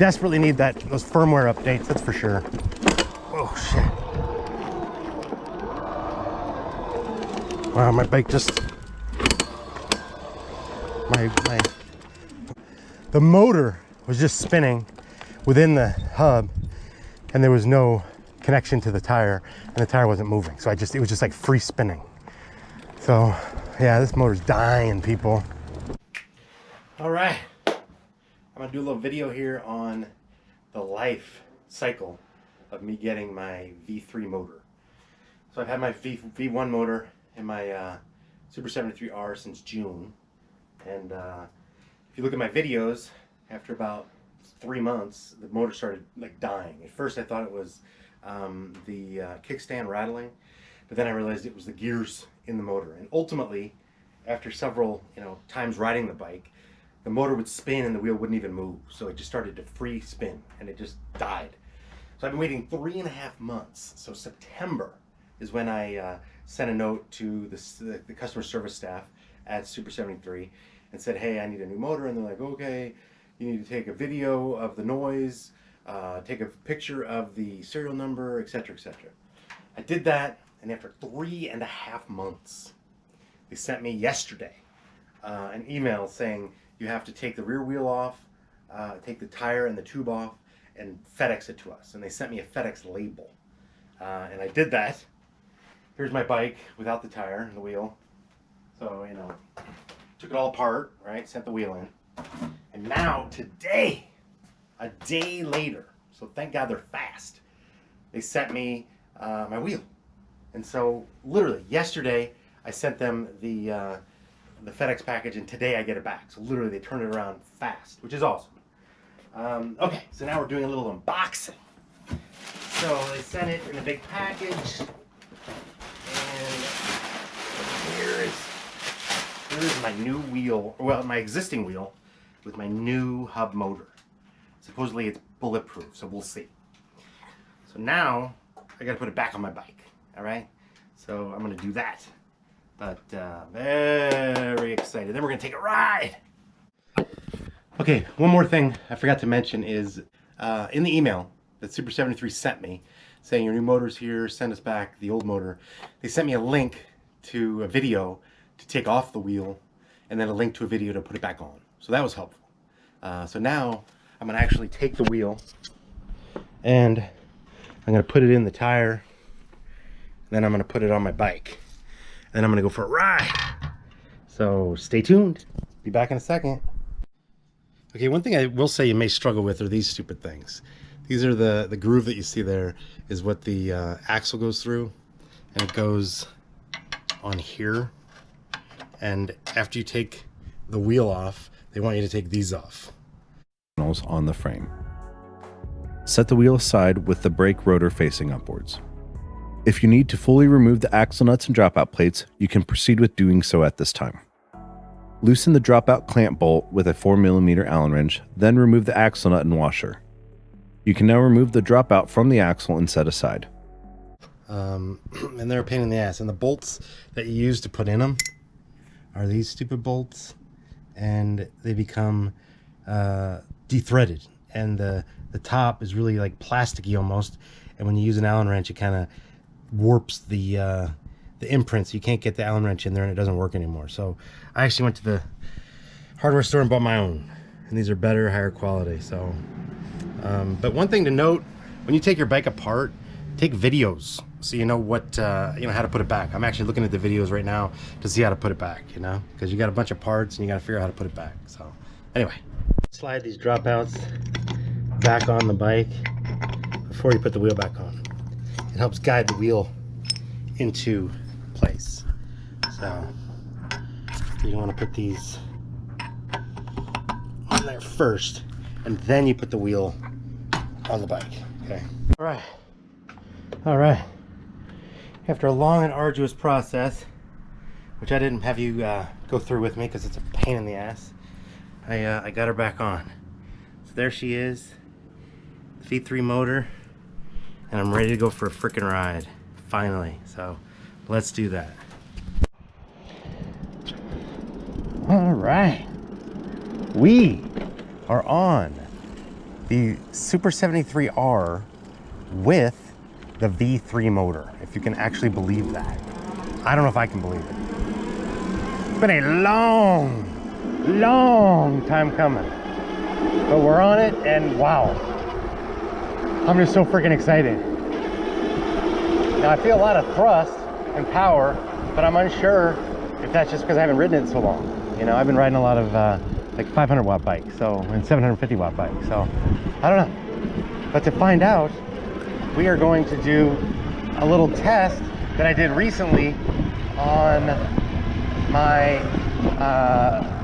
desperately need those firmware updates, that's for sure. Oh shit. Wow, my bike just... The motor was just spinning within the hub, and there was no connection to the tire, and the tire wasn't moving. So it was just like free spinning. So yeah, this motor's dying, people. All right, I'm gonna do a little video here on the life cycle of me getting my V3 motor. So I've had my V1 motor in my SUPER73R since June, and if you look at my videos, after about 3 months, the motor started like dying. At first I thought it was the kickstand rattling, but then I realized it was the gears in the motor. And ultimately, after several times riding the bike, the motor would spin and the wheel wouldn't even move. So it just started to free spin and it just died. So I've been waiting 3.5 months. So September is when I sent a note to the customer service staff at SUPER73 and said, hey, I need a new motor. And they're like, okay, you need to take a video of the noise, take a picture of the serial number, etc., etc. I did that, and after 3.5 months, they sent me yesterday an email saying you have to take the rear wheel off, take the tire and the tube off, and FedEx it to us. And they sent me a FedEx label. And I did that. Here's my bike without the tire and the wheel. So, took it all apart, right? Sent the wheel in. And now, today, a day later, so thank God they're fast, they sent me my wheel. And so, literally, yesterday, I sent them the FedEx package, and today I get it back. So literally, they turned it around fast, which is awesome. Okay, so now we're doing a little unboxing. So they sent it in a big package, and here is my new wheel, well, my existing wheel with my new hub motor. Supposedly it's bulletproof, so we'll see. So now I gotta put it back on my bike, all right? So I'm gonna do that. But very excited. Then we're gonna take a ride. Okay, one more thing I forgot to mention is in the email that SUPER73 sent me saying your new motor's here, send us back the old motor, they sent me a link to a video to take off the wheel and then a link to a video to put it back on. So that was helpful. So now I'm gonna actually take the wheel and I'm gonna put it in the tire, then I'm gonna put it on my bike. Then I'm gonna go for a ride. So stay tuned. Be back in a second. Okay, one thing I will say you may struggle with are these stupid things. These are the groove that you see there is what the axle goes through, and it goes on here. And after you take the wheel off, they want you to take these off. On the frame. Set the wheel aside with the brake rotor facing upwards. If you need to fully remove the axle nuts and dropout plates, you can proceed with doing so at this time. Loosen the dropout clamp bolt with a 4mm Allen wrench, then remove the axle nut and washer. You can now remove the dropout from the axle and set aside. And they're a pain in the ass. And the bolts that you use to put in them are these stupid bolts, and they become de-threaded. And the top is really like plasticky almost. And when you use an Allen wrench, it kind of warps the imprints. You can't get the Allen wrench in there and it doesn't work anymore. So I actually went to the hardware store and bought my own, and these are better, higher quality. So but one thing to note, when you take your bike apart, take videos so you know what how to put it back. I'm actually looking at the videos right now to see how to put it back, because you got a bunch of parts and you got to figure out how to put it back. So anyway, slide these dropouts back on the bike before you put the wheel back on. It helps guide the wheel into place. So you want to put these on there first, and then you put the wheel on the bike. Okay. All right. After a long and arduous process, which I didn't have you go through with me because it's a pain in the ass, I got her back on. So there she is, V3 motor, and I'm ready to go for a freaking ride, finally. So let's do that. All right, we are on the SUPER73R with the V3 motor, if you can actually believe that. I don't know if I can believe it. It's been a long time coming, but we're on it, and wow, I'm just so freaking excited. Now I feel a lot of thrust and power, but I'm unsure if that's just because I haven't ridden it so long. You know, I've been riding a lot of like 500 watt bikes, and 750 watt bikes, so I don't know. But to find out, we are going to do a little test that I did recently on my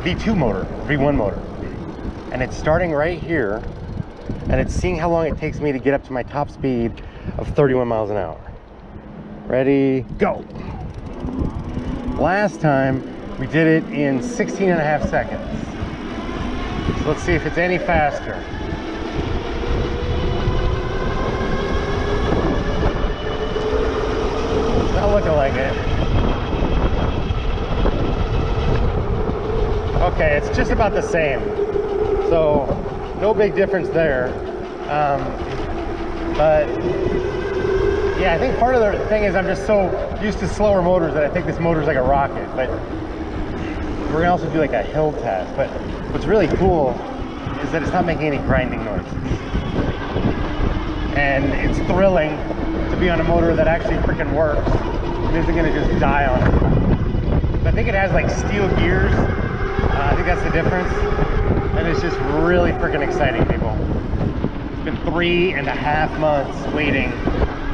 V2 motor, V1 motor. And it's starting right here, and it's seeing how long it takes me to get up to my top speed of 31 miles an hour. Ready, go. Last time we did it in 16 and a half seconds. So let's see if it's any faster. It's not looking like it. Okay, it's just about the same. So no big difference there. But yeah, I think part of the thing is I'm just so used to slower motors that I think this motor's like a rocket. But we're gonna also do like a hill test. But what's really cool is that it's not making any grinding noises. And it's thrilling to be on a motor that actually freaking works and isn't gonna just die on it. I think it has like steel gears. I think that's the difference. And it's just really freaking exciting, people. It's been 3.5 months waiting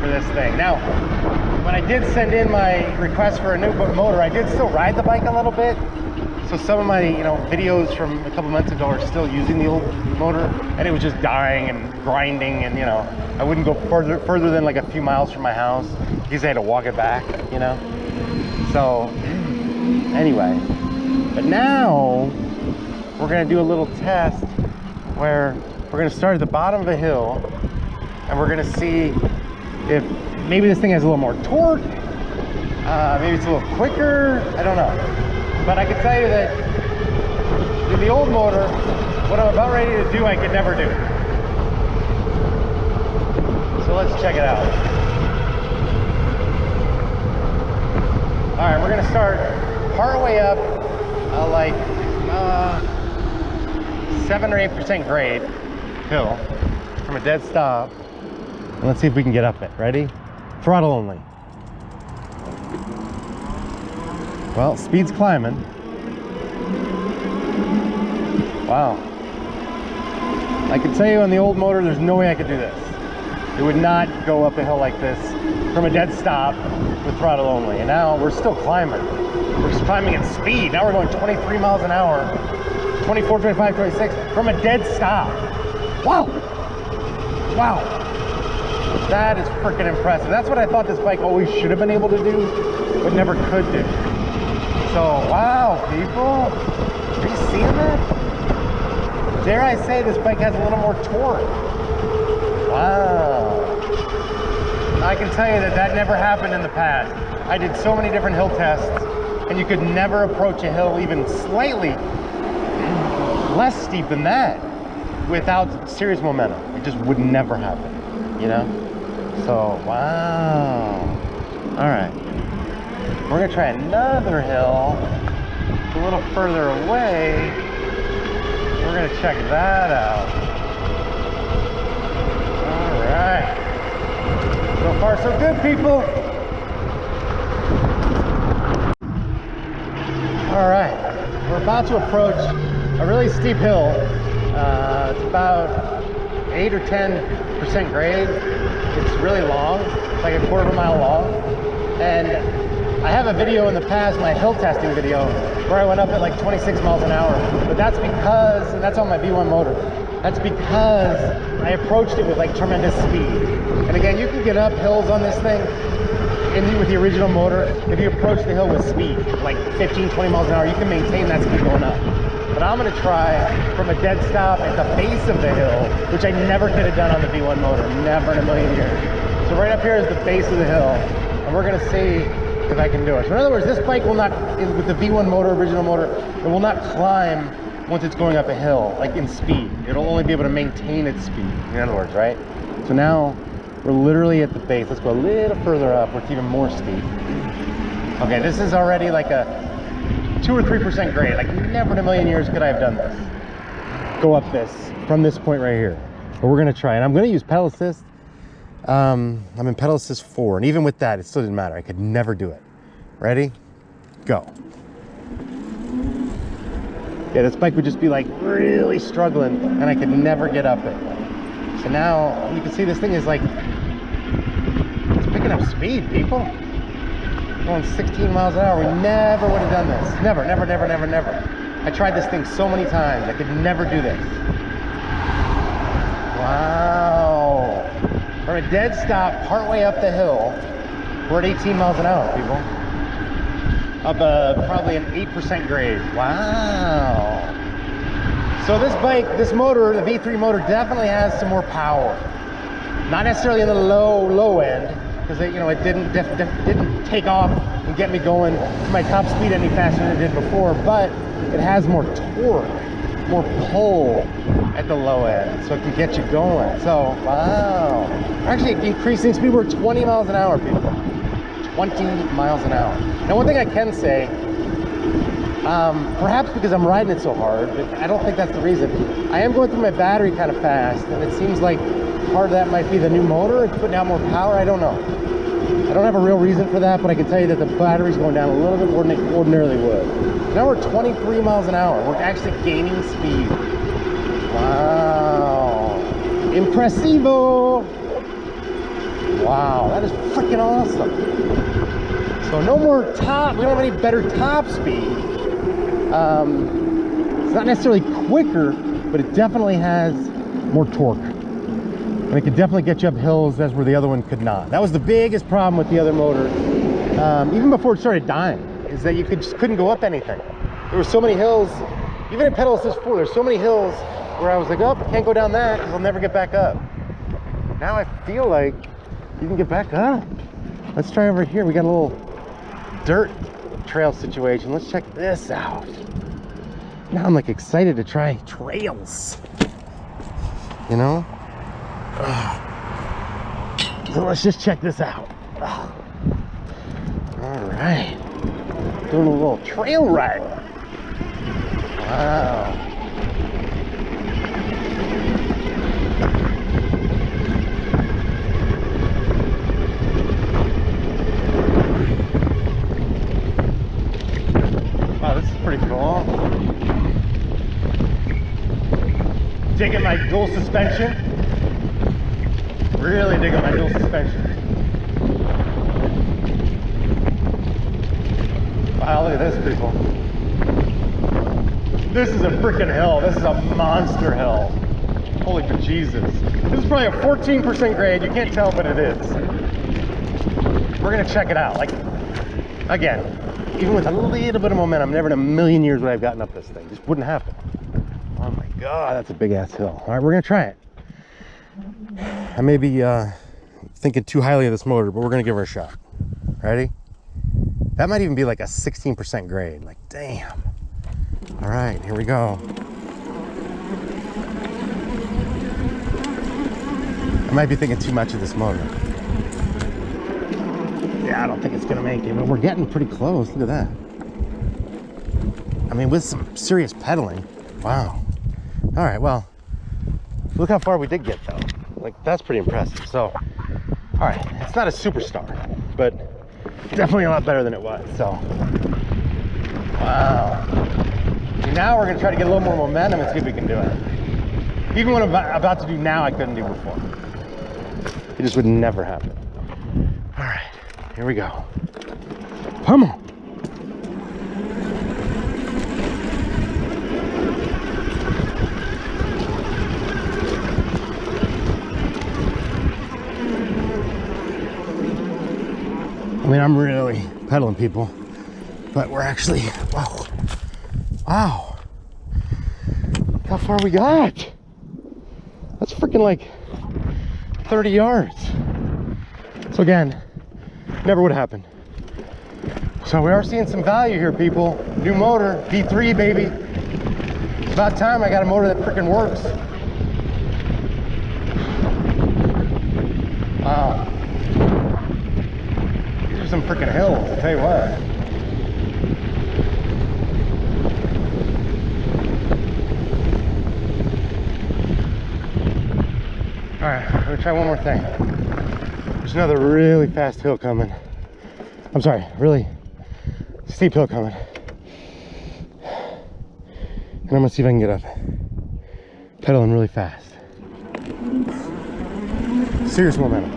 for this thing. Now, when I did send in my request for a new motor, I did still ride the bike a little bit. So some of my, videos from a couple months ago are still using the old motor, and it was just dying and grinding, and I wouldn't go further than like a few miles from my house because I had to walk it back, So anyway, but now we're gonna do a little test where we're gonna start at the bottom of a hill, and we're gonna see if maybe this thing has a little more torque, maybe it's a little quicker, I don't know. But I can tell you that in the old motor, what I'm about ready to do, I could never do. So let's check it out. All right, we're gonna start partway up, like 7 or 8% grade hill from a dead stop. And let's see if we can get up it. Ready? Throttle only. Well, speed's climbing. Wow. I can tell you on the old motor, there's no way I could do this. It would not go up a hill like this from a dead stop with throttle only. And now we're still climbing. We're just climbing at speed. Now we're going 23 miles an hour, 24, 25, 26 from a dead stop. Wow. Wow. That is freaking impressive. That's what I thought this bike always should have been able to do, but never could do. So, wow, people, are you seeing that? Dare I say this bike has a little more torque. Wow. I can tell you that never happened in the past. I did so many different hill tests, and you could never approach a hill even slightly less steep than that without serious momentum. It just would never happen, So, wow. All right. We're gonna try another hill a little further away. We're gonna check that out. All right. So far, so good, people. All right. We're about to approach a really steep hill. It's about 8 or 10% grade. It's really long. It's like a quarter of a mile long. And I have a video in the past, my hill testing video, where I went up at like 26 miles an hour. But that's because, and that's on my V1 motor, that's because I approached it with like tremendous speed. And again, you can get up hills on this thing with the original motor. If you approach the hill with speed, like 15, 20 miles an hour, you can maintain that speed going up. But I'm gonna try from a dead stop at the base of the hill, which I never could have done on the V1 motor, never in a million years. So right up here is the base of the hill, and we're gonna see if I can do it. So in other words, this bike will not, with the V1 motor, original motor, it will not climb once it's going up a hill, like in speed. It'll only be able to maintain its speed, in other words, right? So now we're literally at the base. Let's go a little further up where it's even more steep. Okay, this is already like a 2 or 3% grade. Like never in a million years could I have done this. Go up this from this point right here. But we're gonna try, and I'm gonna use pedal assist. I'm in pedal assist 4, and even with that, it still didn't matter. I could never do it. Ready? Go. Yeah, this bike would just be like really struggling, and I could never get up it. So now you can see this thing is like, it's picking up speed, people. Going 16 miles an hour. We never would have done this. Never, never, never, never, never. I tried this thing so many times. I could never do this. Wow. From a dead stop partway up the hill, we're at 18 miles an hour, people. Up probably an 8% grade. Wow. So this bike, this motor, the V3 motor, definitely has some more power. Not necessarily in the low end, because it didn't take off and get me going to my top speed any faster than it did before, but it has more torque, more pull at the low end, so it can get you going. So wow, we're actually increasing speed. We're 20 miles an hour, people. 20 miles an hour. Now, one thing I can say, perhaps because I'm riding it so hard, but I don't think that's the reason. I am going through my battery kind of fast, and it seems like part of that might be the new motor. It's putting out more power. I don't know. I don't have a real reason for that, but I can tell you that the battery's going down a little bit more than it ordinarily would. Now we're 23 miles an hour. We're actually gaining speed. Wow. Impressivo. Wow, that is freaking awesome. So no more top, we don't have any better top speed. It's not necessarily quicker, but it definitely has more torque. And it could definitely get you up hills as where the other one could not. That was the biggest problem with the other motor, even before it started dying, is that you just couldn't go up anything. There were so many hills, even in pedal assist 4, there's so many hills where I was like, oh, I can't go down that because I'll never get back up. Now I feel like you can get back up. Let's try over here. We got a little dirt trail situation. Let's check this out. Now I'm like excited to try trails, you know? So let's just check this out. All right, doing a little trail ride. Wow. Wow, this is pretty cool. Digging my dual suspension. Really digging my dual suspension. Wow, look at this, people. This is a freaking hill. This is a monster hill. Holy bejesus. This is probably a 14% grade. You can't tell, but it is. We're gonna check it out. Like, again, even with a little bit of momentum, never in a million years would I have gotten up this thing. Just wouldn't happen. Oh my God, that's a big ass hill. All right, we're gonna try it. I may be thinking too highly of this motor, but we're gonna give her a shot. Ready? That might even be like a 16% grade. Like, damn. All right, here we go. I might be thinking too much of this motor. Yeah, I don't think it's gonna make it, but we're getting pretty close. Look at that. I mean, with some serious pedaling. Wow. All right, well, look how far we did get though. Like, that's pretty impressive. So, all right, it's not a superstar, but definitely a lot better than it was. So, wow. Now we're gonna try to get a little more momentum and see if we can do it. Even what I'm about to do now, I couldn't do before. It just would never happen. All right, here we go. Come on. I mean, I'm really pedaling, people, but we're actually, wow. Wow. Look how far we got. That's freaking like 30 yards. So again, never would happen. So we are seeing some value here, people. New motor, V3, baby. about time I got a motor that freaking works. Wow. These are some freaking hills, I'll tell you what. Alright, I'm gonna try one more thing. There's another really fast hill coming. I'm sorry, really steep hill coming. And I'm gonna see if I can get up. Pedaling really fast. Serious momentum.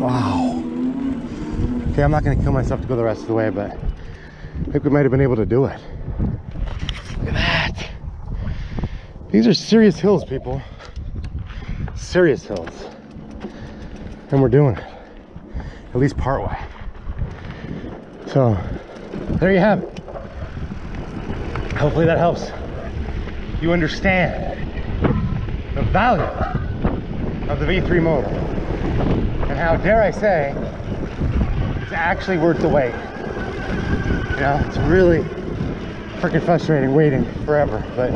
Wow. Okay, I'm not gonna kill myself to go the rest of the way, but I think we might have been able to do it. Look at that. These are serious hills, people. Serious hills. And we're doing it. At least part way. So, there you have it. Hopefully that helps you understand the value of the V3 motor. And how, dare I say, it's actually worth the wait. You know, it's really freaking frustrating waiting forever, but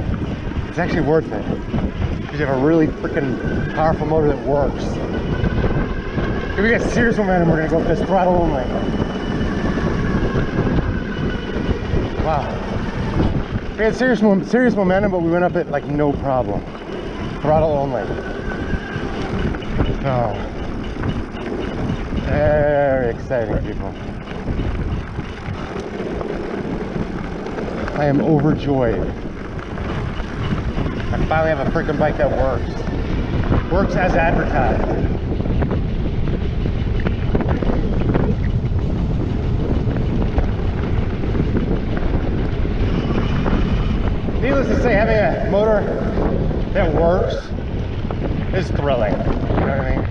it's actually worth it. Because you have a really freaking powerful motor that works. If we get serious momentum, we're gonna go with this throttle only. Wow. We had serious momentum, but we went up it like no problem. Throttle only. Oh. Very exciting, people. I am overjoyed. I finally have a freaking bike that works. Works as advertised. Needless to say, having a motor that works is thrilling. You know what I mean?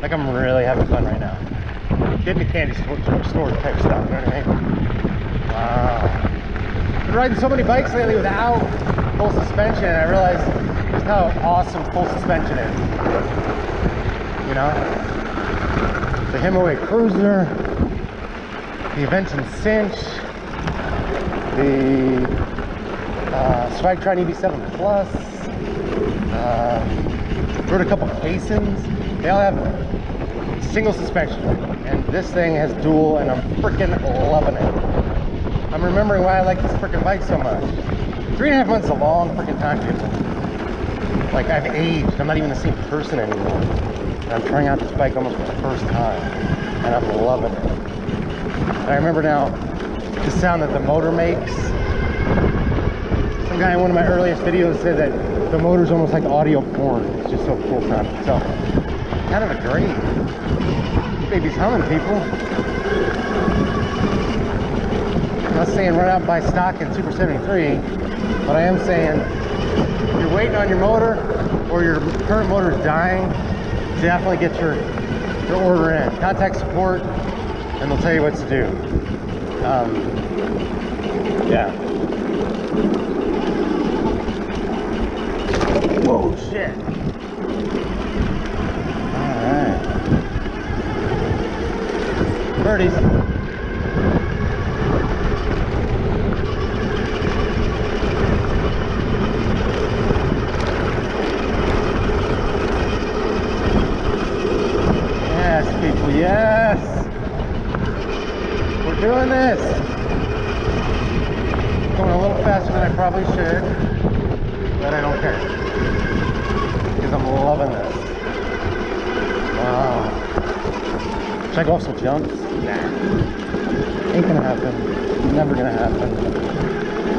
Like, I'm really having fun right now. Getting the candy store type stuff, you know what I mean? Wow. I've been riding so many bikes lately without full suspension, and I realized just how awesome full suspension is. You know? The Himaway Cruiser, the Invention Cinch, the Swagtron EV7 Plus, rode a couple Caissons. They all have single suspension, and this thing has dual, and I'm freaking loving it. I'm remembering why I like this freaking bike so much. 3.5 months is a long freaking time, people. Like, I've aged. I'm not even the same person anymore. And I'm trying out this bike almost for the first time, and I'm loving it. And I remember now the sound that the motor makes. Some guy in one of my earliest videos said that the motor's almost like audio porn. It's just so cool sounding. So, kind of a dream. This baby's humming, people. I'm not saying run out and buy stock in SUPER73, but I am saying if you're waiting on your motor or your current motor is dying, definitely get your order in. Contact support and they'll tell you what to do. Yeah. Whoa, shit. Alright. Birdies. Yes, people, yes! We're doing this! Going a little faster than I probably should, but I don't care. Because I'm loving this. Wow. Should I go off some jumps? Nah. Ain't gonna happen. Never gonna happen.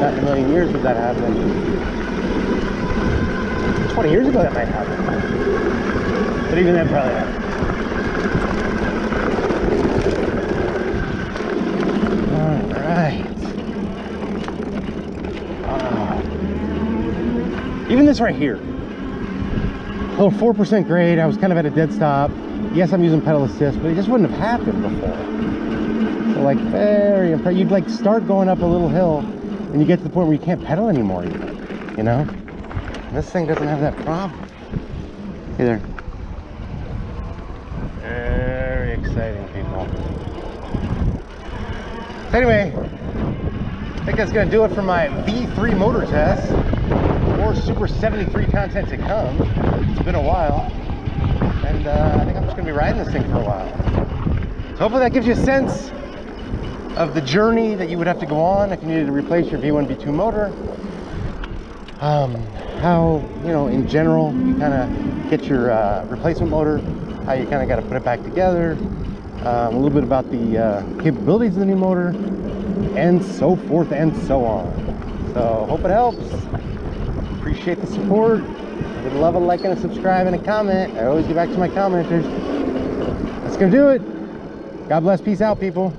Not in a million years would that happen. 20 years ago that might happen. But even then probably happened. Alright. Even this right here. Little 4% grade, I was kind of at a dead stop. Yes, I'm using pedal assist, but it just wouldn't have happened before. So like, very impressive. You'd like start going up a little hill and you get to the point where you can't pedal anymore, you know? This thing doesn't have that problem either. Very exciting, people. So anyway, I think that's gonna do it for my V3 motor test. More SUPER73 content to come. It's been a while, and I think I'm just gonna be riding this thing for a while. So hopefully that gives you a sense of the journey that you would have to go on if you needed to replace your V1, V2 motor. How, you know, in general, you kind of get your replacement motor, how you kind of got to put it back together, a little bit about the capabilities of the new motor, and so forth and so on. So hope it helps. Appreciate the support. Would love a like and a subscribe and a comment. I always get back to my commenters. That's gonna do it. God bless. Peace out, people.